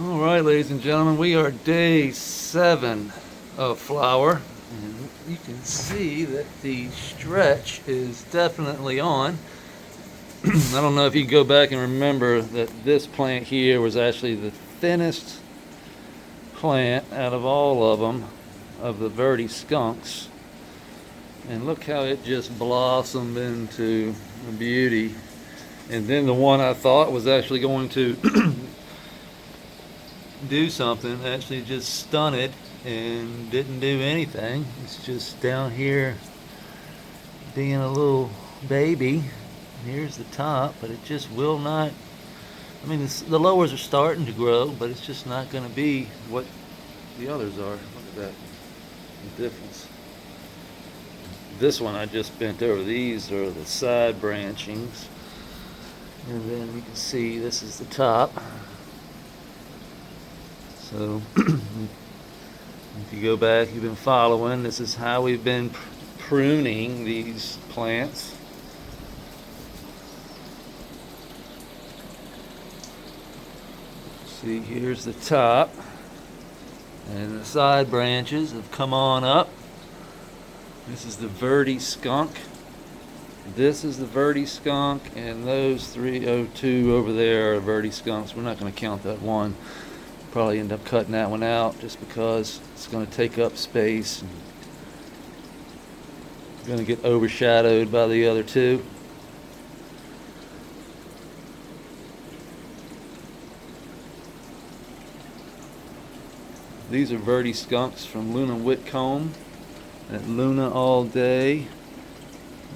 All right, ladies and gentlemen, we are day 7 of flower, and you can see that the stretch is definitely on. I don't know if you can go back and remember that this plant here was actually the thinnest plant out of all of them, of the Verde skunks. And look how it just blossomed into a beauty. And then the one I thought was actually going to do something actually just stunted and didn't do anything. It's just down here being a little baby. Here's the top, but it just will not. I mean, the lowers are starting to grow, but it's just not going to be what the others are. Look at that, the difference. This one I just bent over. These are the side branchings, and then you can see this is the top. So if you go back, you've been following, this is how we've been pruning these plants. See, here's the top, and the side branches have come on up. This is the Verde skunk. This is the Verde skunk, and those 302 over there are Verde skunks. We're not going to count that one. Probably end up cutting that one out just because it's going to take up space and going to get overshadowed by the other two. These are Verde skunks from Luna Whitcomb at Luna All Day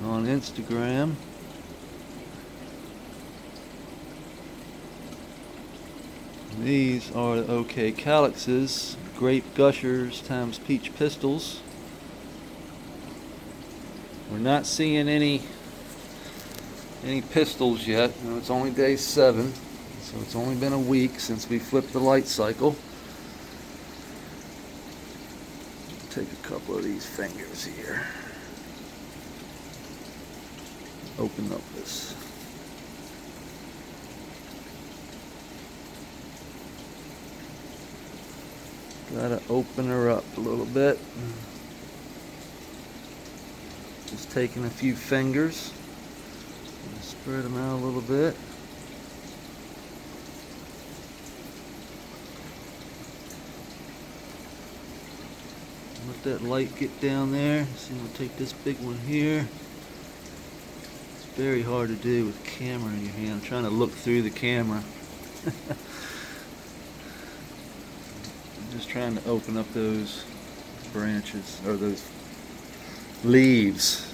on Instagram. These are the OK Calyxes, grape gushers times peach pistils. We're not seeing any pistils yet. You know, it's only day 7, so it's only been a week since we flipped the light cycle. Take a couple of these fingers here. Open up this. Gotta open her up a little bit. Just taking a few fingers. Spread them out a little bit. Let that light get down there. See, we'll take this big one here. It's very hard to do with the camera in your hand. I'm trying to look through the camera. Just trying to open up those branches, or those leaves.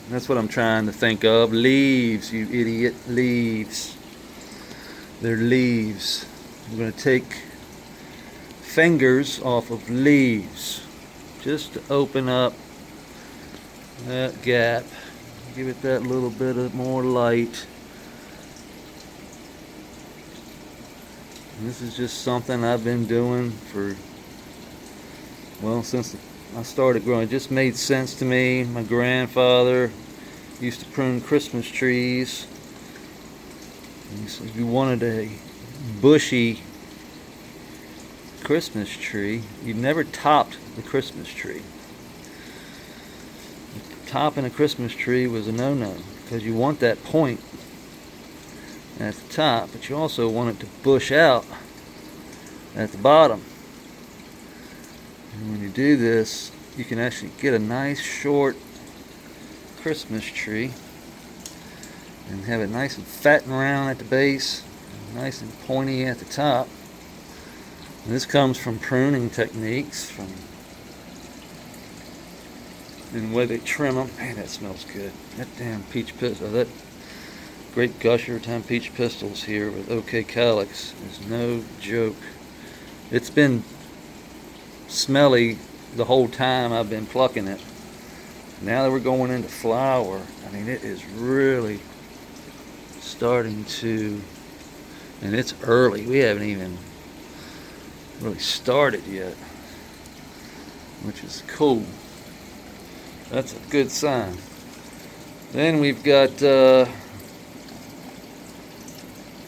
That's what I'm trying to think of. Leaves, you idiot. Leaves. They're leaves. I'm going to take fingers off of leaves just to open up that gap. Give it that little bit of more light. And this is just something I've been doing for, well, since I started growing. It just made sense to me. My grandfather used to prune Christmas trees. And so if you wanted a bushy Christmas tree, you never topped the Christmas tree. Topping a Christmas tree was a no-no because you want that point at the top, but you also want it to bush out at the bottom. And when you do this, you can actually get a nice short Christmas tree and have it nice and fat and round at the base, nice and pointy at the top. And this comes from pruning techniques, from and the way they trim them. Man, that smells good. That damn peach pistil, that Great Gusher time peach pistils here with OK Calyx is no joke. It's been smelly the whole time I've been plucking it. Now that we're going into flower, I mean, it is really starting to, and it's early. We haven't even really started yet, which is cool. That's a good sign. Then we've got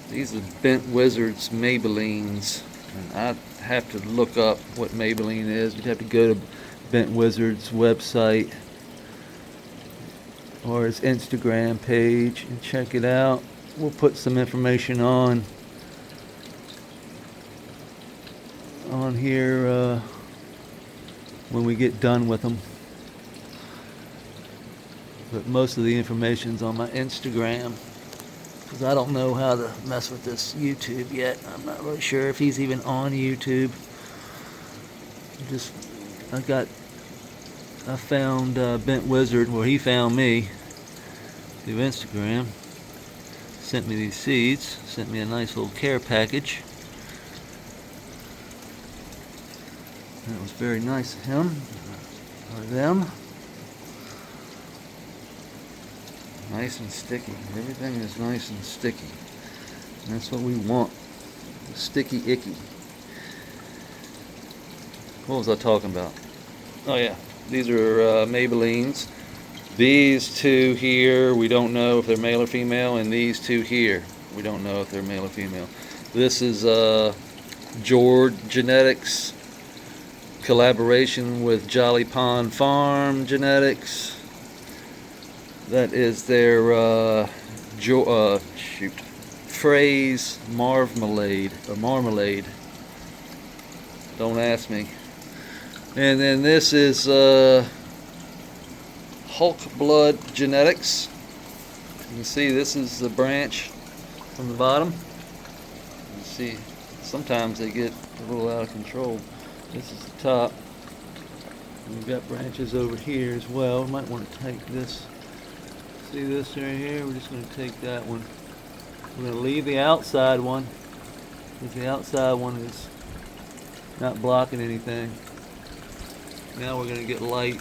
these are Bent Wizards Maybellines. And I have to look up what Maybelline is. You'd have to go to Bent Wizard's website or his Instagram page and check it out. We'll put some information on here when we get done with them. But most of the information's on my Instagram, because I don't know how to mess with this YouTube yet. I'm not really sure if he's even on YouTube. I found Bent Wizard where he found me through Instagram. Sent me these seeds. Sent me a nice little care package. That was very nice of him, or them. Nice and sticky. Everything is nice and sticky. And that's what we want. Sticky icky. What was I talking about? Oh yeah, these are Maybellines. These two here, we don't know if they're male or female, and these two here, we don't know if they're male or female. This is Jord Genetics collaboration with Jolly Pond Farm Genetics. That is their Phrase Marmalade, or Marmalade. Don't ask me. And then this is Hulk Blood Genetics. You can see this is the branch from the bottom. You see, sometimes they get a little out of control. This is the top. And we've got branches over here as well. We might want to take this. See this right here? We're just going to take that one. We're going to leave the outside one, because the outside one is not blocking anything. Now we're going to get light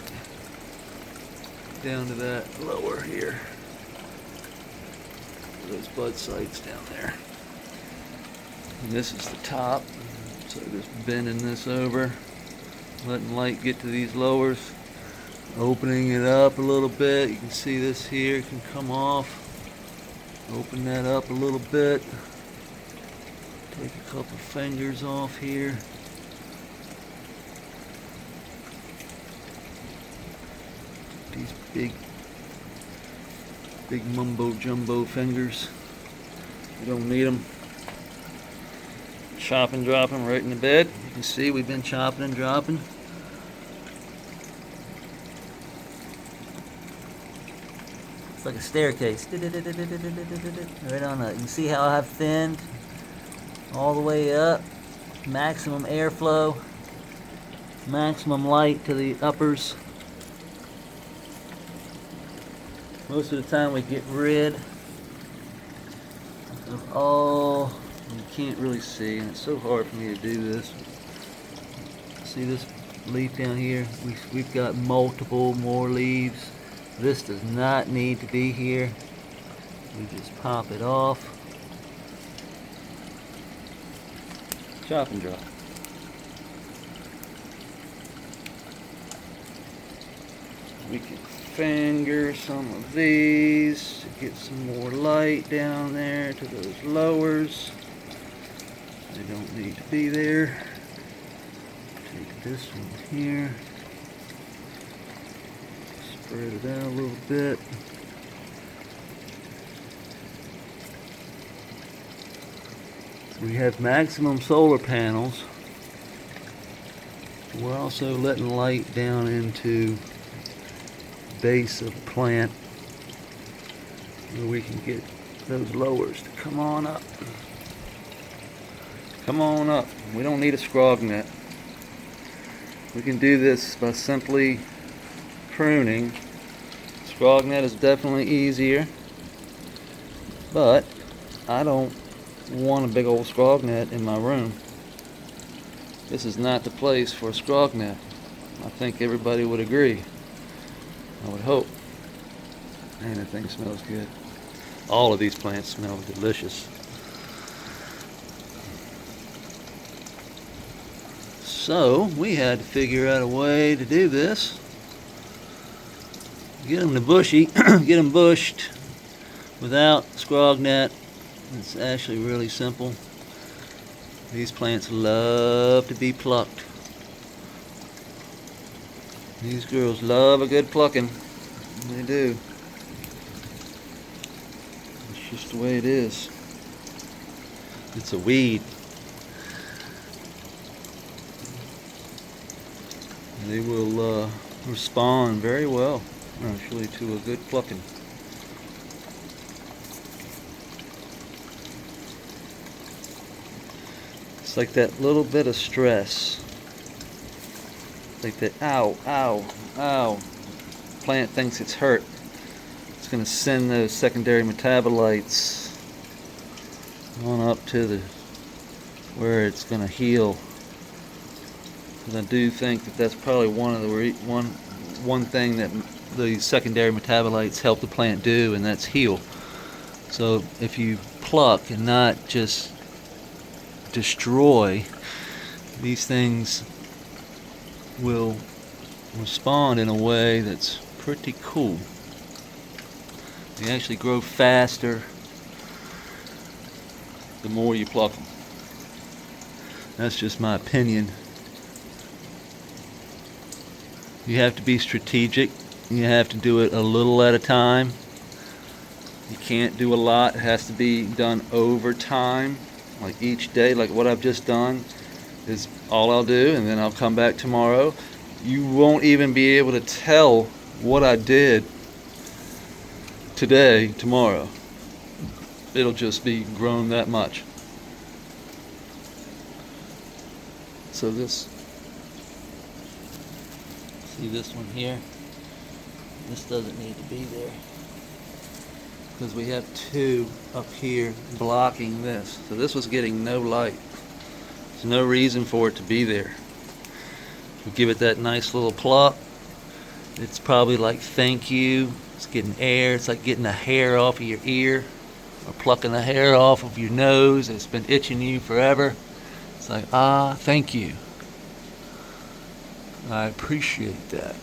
down to that lower here. Those bud sites down there. And this is the top. So just bending this over, letting light get to these lowers, opening it up a little bit. You can see this here can come off. Open that up a little bit. Take a couple fingers off here. These big mumbo jumbo fingers. You don't need them. Chop and drop them right in the bed. You can see we've been chopping and dropping. It's like a staircase. Right on that. You can see how I've thinned all the way up. Maximum airflow. Maximum light to the uppers. Most of the time we get rid of all. You can't really see, and it's so hard for me to do this. See this leaf down here? We've got multiple more leaves. This does not need to be here. We just pop it off. Chop and drop. We can finger some of these to get some more light down there to those lowers. They don't need to be there. Take this one here. Spread it out a little bit. We have maximum solar panels. We're also letting light down into the base of the plant where we can get those lowers to come on up. Come on up. We don't need a scrog net. We can do this by simply pruning. Scrog net is definitely easier, but I don't want a big old scrog net in my room. This is not the place for a scrog net. I think everybody would agree. I would hope. Man, that thing smells good. All of these plants smell delicious. So we had to figure out a way to do this. Get them to bushy, get them bushed without scrog net. It's actually really simple. These plants love to be plucked. These girls love a good plucking. They do. It's just the way it is. It's a weed. They will respond very well, actually, to a good plucking. It's like that little bit of stress. Like that, ow, ow, ow. Plant thinks it's hurt. It's going to send those secondary metabolites on up to the where it's going to heal. And I do think that that's probably one of the one thing that the secondary metabolites help the plant do, and that's heal. So if you pluck and not just destroy, these things will respond in a way that's pretty cool. They actually grow faster the more you pluck them. That's just my opinion. You have to be strategic. You have to do it a little at a time. You can't do a lot. It has to be done over time. Like each day, like what I've just done is all I'll do, and then I'll come back tomorrow. You won't even be able to tell what I did today, tomorrow. It'll just be grown that much. So this, see this one here? This doesn't need to be there, because we have two up here blocking this. So this was getting no light. There's no reason for it to be there. We give it that nice little pluck. It's probably like thank you. It's getting air. It's like getting a hair off of your ear, or plucking a hair off of your nose. It's been itching you forever. It's like, thank you. I appreciate that.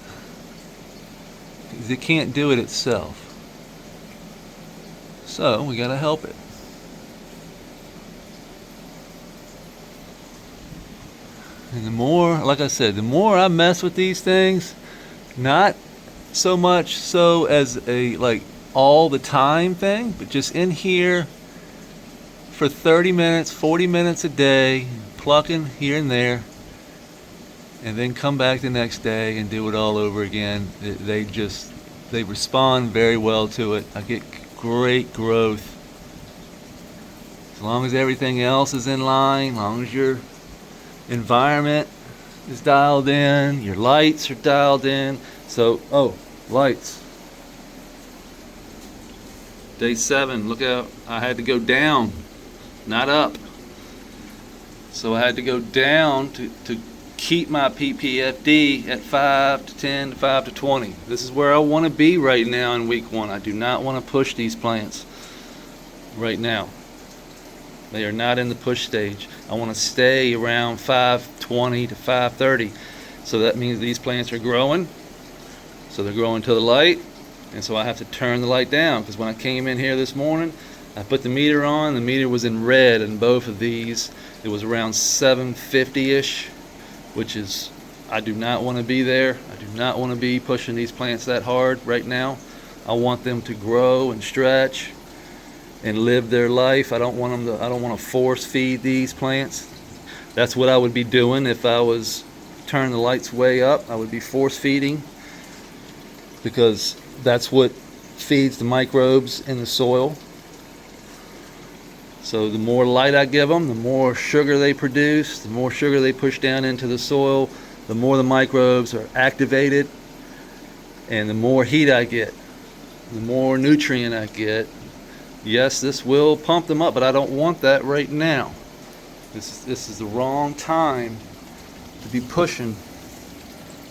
Because it can't do it itself. So we gotta help it. And the more, like I said, the more I mess with these things, not so much so as a like all the time thing, but just in here for 30 minutes, 40 minutes a day, plucking here and there, and then come back the next day and do it all over again. They respond very well to it. I get great growth. As long as everything else is in line, as long as your environment is dialed in, your lights are dialed in. So, lights. Day 7, look out, I had to go down, not up. So I had to go down to keep my PPFD at 5 to 10 to 5 to 20. This is where I want to be right now in week 1. I do not want to push these plants right now. They are not in the push stage. I want to stay around 520 to 530. So that means these plants are growing. So they're growing to the light. And so I have to turn the light down, because when I came in here this morning, I put the meter on. The meter was in red in both of these. It was around 750-ish, which is, I do not want to be there. I do not want to be pushing these plants that hard right now. I want them to grow and stretch and live their life. I don't want to force feed these plants. That's what I would be doing if I was turning the lights way up. I would be force feeding, because that's what feeds the microbes in the soil. So the more light I give them, the more sugar they produce, the more sugar they push down into the soil, the more the microbes are activated, and the more heat I get, the more nutrient I get. Yes, this will pump them up, but I don't want that right now. This is the wrong time to be pushing.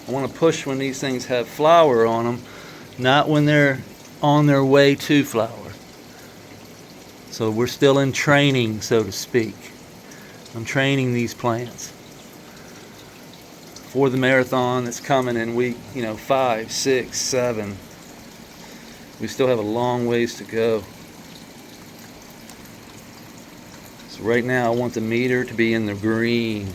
I want to push when these things have flower on them, not when they're on their way to flower. So we're still in training, so to speak. I'm training these plants for the marathon that's coming in week 5, 6, 7. We still have a long ways to go. It's So right now I want the meter to be in the green.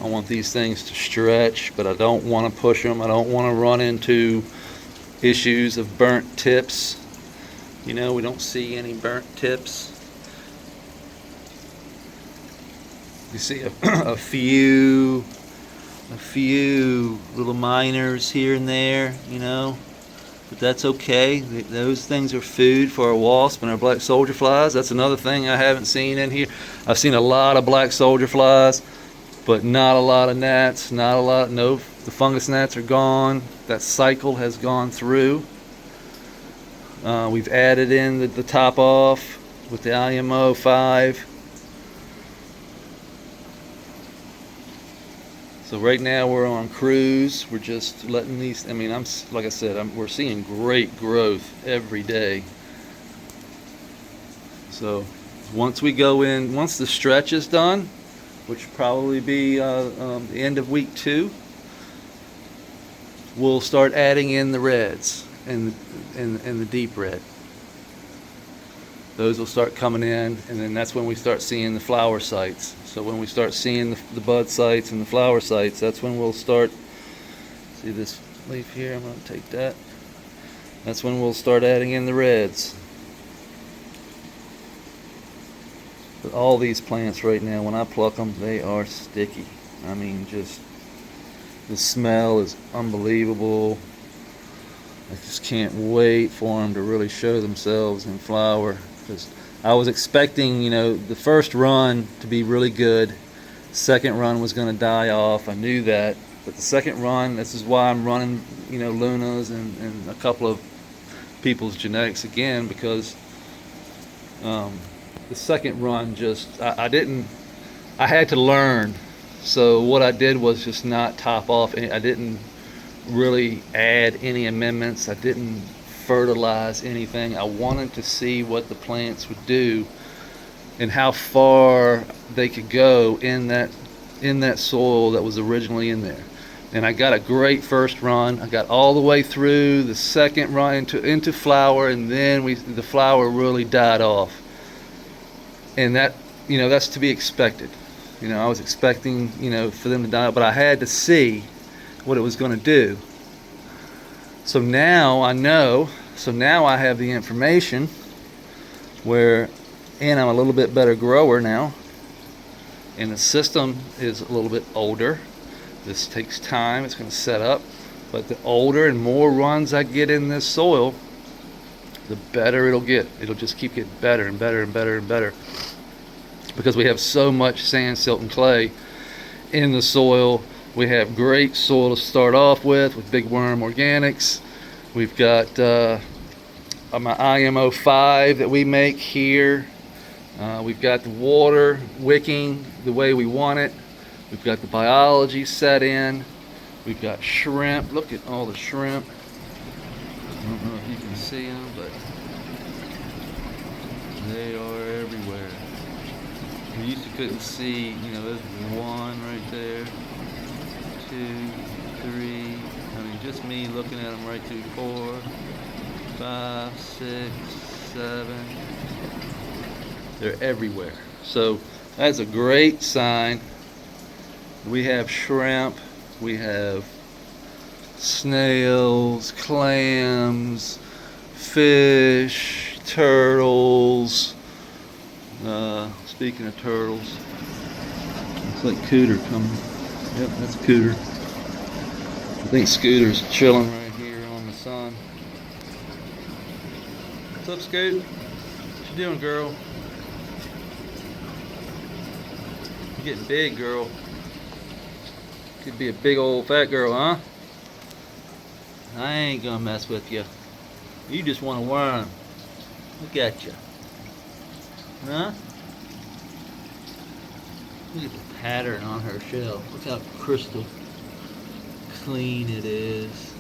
I want these things to stretch, but I don't want to push them. I don't want to run into issues of burnt tips. You know, we don't see any burnt tips. You see a few little minors here and there, you know, but that's okay. Those things are food for our wasp and our black soldier flies. That's another thing I haven't seen in here. I've seen a lot of black soldier flies, but not a lot of gnats. No, the fungus gnats are gone. That cycle has gone through. We've added in the top off with the IMO 5. So right now we're on cruise. We're just letting these, I mean, like I said, we're seeing great growth every day. So once we go in, once the stretch is done, which will probably be the end of week 2, we'll start adding in the reds and the deep red. Those will start coming in, and then that's when we start seeing the flower sites. So when we start seeing the bud sites and the flower sites, that's when we'll start. See this leaf here? I'm going to take that. That's when we'll start adding in the reds. But all these plants right now, when I pluck them, they are sticky. I mean, just the smell is unbelievable. I just can't wait for them to really show themselves in flower. Because I was expecting, you know, the first run to be really good. Second run was going to die off. I knew that. But the second run, this is why I'm running, you know, Luna's and a couple of people's genetics again, because the second run just, I had to learn. So what I did was just not top off. I didn't really add any amendments. I didn't fertilize anything. I wanted to see what the plants would do and how far they could go in that soil that was originally in there. And I got a great first run. I got all the way through the second run into flower, and then the flower really died off. And that, you know, that's to be expected. You know, I was expecting, you know, for them to die, but I had to see what it was going to do. So now I know, so now I have the information and I'm a little bit better grower now, and the system is a little bit older. This takes time, it's going to set up, but the older and more runs I get in this soil, the better it'll get. It'll just keep getting better and better and better and better, because we have so much sand, silt, and clay in the soil. We have great soil to start off with Big Worm Organics. We've got my IMO 5 that we make here. We've got the water wicking the way we want it. We've got the biology set in. We've got shrimp. Look at all the shrimp. I don't know if you can see them, but they are everywhere. We used to couldn't see, you know, there's one right there. 2, 3, I mean, just me looking at them right through 4, 5, 6, 7. They're everywhere. So that's a great sign. We have shrimp, we have snails, clams, fish, turtles. Speaking of turtles, looks like Cooter coming. Yep, that's Cooter. I think Scooter's chilling right here on the sun. What's up, Scoot? What you doing, girl? You're getting big, girl. Could be a big old fat girl, huh? I ain't gonna mess with you. You just want a worm. Look at you. Huh? Look at the pattern on her shell. Look how crystal clean it is.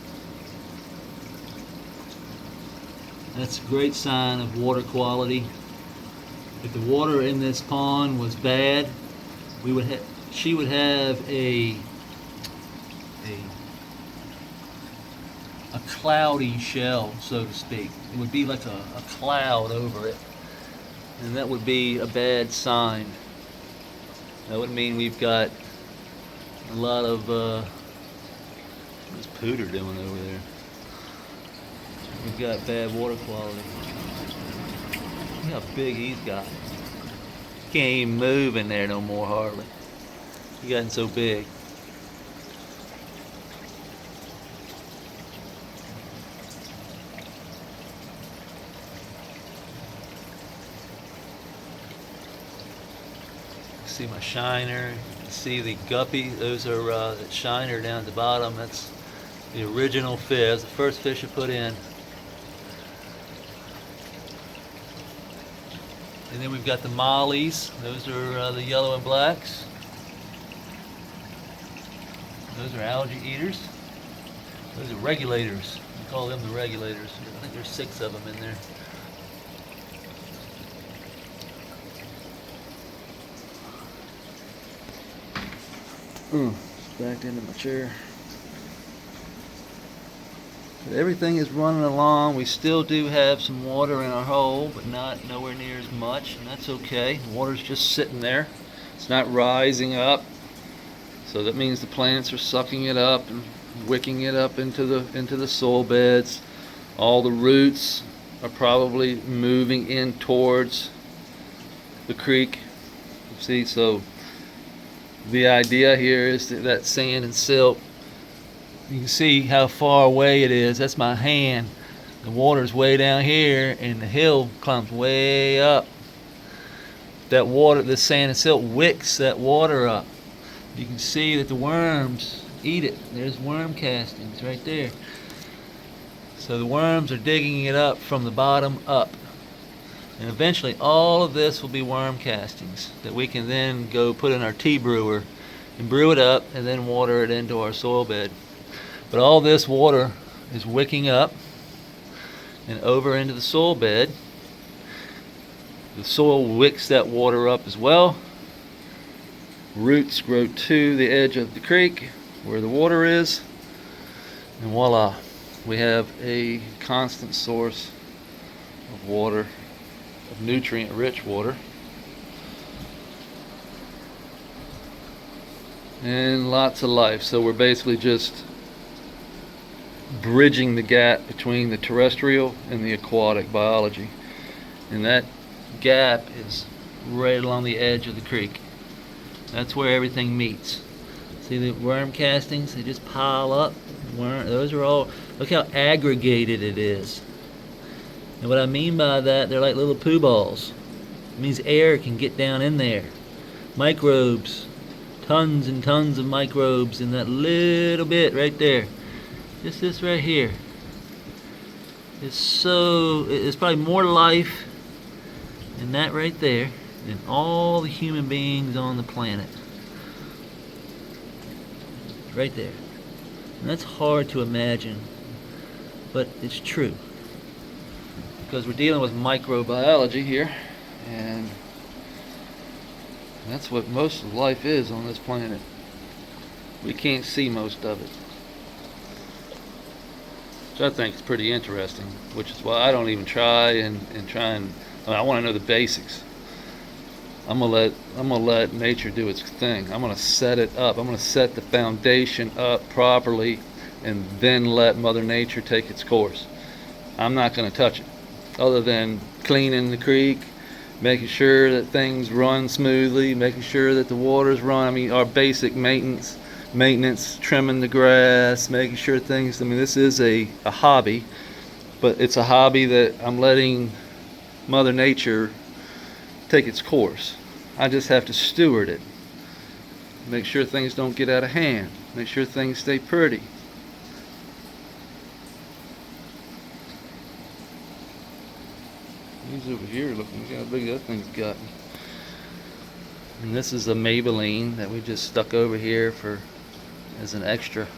That's a great sign of water quality. If the water in this pond was bad, she would have a cloudy shell, so to speak. It would be like a cloud over it. and that would be a bad sign. That would mean we've got a lot of what's Pooter doing over there? We've got bad water quality. Look how big he's got. Can't even move in there no more hardly. He's gotten so big. See my shiner. You can see the guppy. Those are that shiner down at the bottom. That's the original fish. The first fish I put in. And then we've got the mollies. Those are the yellow and blacks. Those are algae eaters. Those are regulators. We call them the regulators. I think there's 6 of them in there. Backed into my chair. But everything is running along. We still do have some water in our hole, but nowhere near as much, and that's okay. The water's just sitting there. It's not rising up. So that means the plants are sucking it up and wicking it up into the soil beds. All the roots are probably moving in towards the creek. See, so the idea here is that sand and silt, you can see how far away it is. That's my hand. The water's way down here and the hill climbs way up. That water, the sand and silt wicks that water up. You can see that the worms eat it. There's worm castings right there. So the worms are digging it up from the bottom up. And eventually all of this will be worm castings that we can then go put in our tea brewer and brew it up and then water it into our soil bed. But all this water is wicking up and over into the soil bed. The soil wicks that water up as well. Roots grow to the edge of the creek where the water is, and voila, we have a constant source of water, of nutrient-rich water, and lots of life. So we're basically just bridging the gap between the terrestrial and the aquatic biology, and that gap is right along the edge of the creek. That's where everything meets. See the worm castings? They just pile up. Those are all, look how aggregated it is. And what I mean by that, they're like little poo balls. It means air can get down in there. Microbes, tons and tons of microbes in that little bit right there. Just this right here. It's probably more life in that right there than all the human beings on the planet. Right there. And that's hard to imagine, but it's true. Because we're dealing with microbiology here, and that's what most of life is on this planet. We can't see most of it. Which I think is pretty interesting, which is why I don't even try and I want to know the basics. I'm gonna let nature do its thing. I'm gonna set it up. I'm gonna set the foundation up properly, and then let Mother Nature take its course. I'm not gonna touch it, other than cleaning the creek, making sure that things run smoothly, making sure that the waters run. I mean, our basic maintenance, trimming the grass, making sure things. I mean, this is a hobby, but it's a hobby that I'm letting Mother Nature take its course. I just have to steward it. Make sure things don't get out of hand. Make sure things stay pretty. He's over here looking. Look how big that thing's gotten. And this is a Maybelline that we just stuck over here as an extra.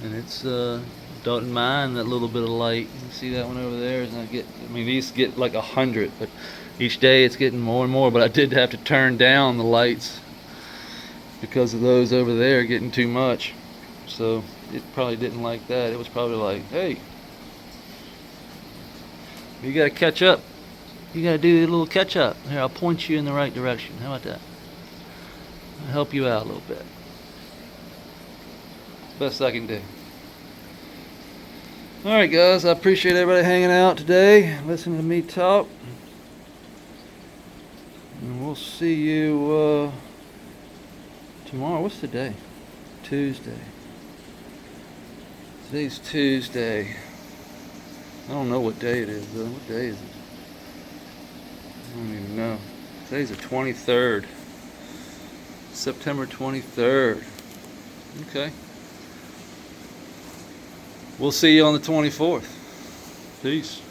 And it's don't mind that little bit of light. You see that one over there? These get like 100, but each day it's getting more and more. But I did have to turn down the lights because of those over there getting too much. So it probably didn't like that. It was probably like, hey, You gotta catch up. You gotta do a little catch up. Here, I'll point you in the right direction. How about that? I'll help you out a little bit. Best I can do. Alright guys, I appreciate everybody hanging out today, listening to me talk. And we'll see you tomorrow. What's the day? Tuesday. Today's Tuesday. I don't know what day it is though. What day is it? I don't even know. Today's the 23rd. September 23rd. Okay. We'll see you on the 24th. Peace.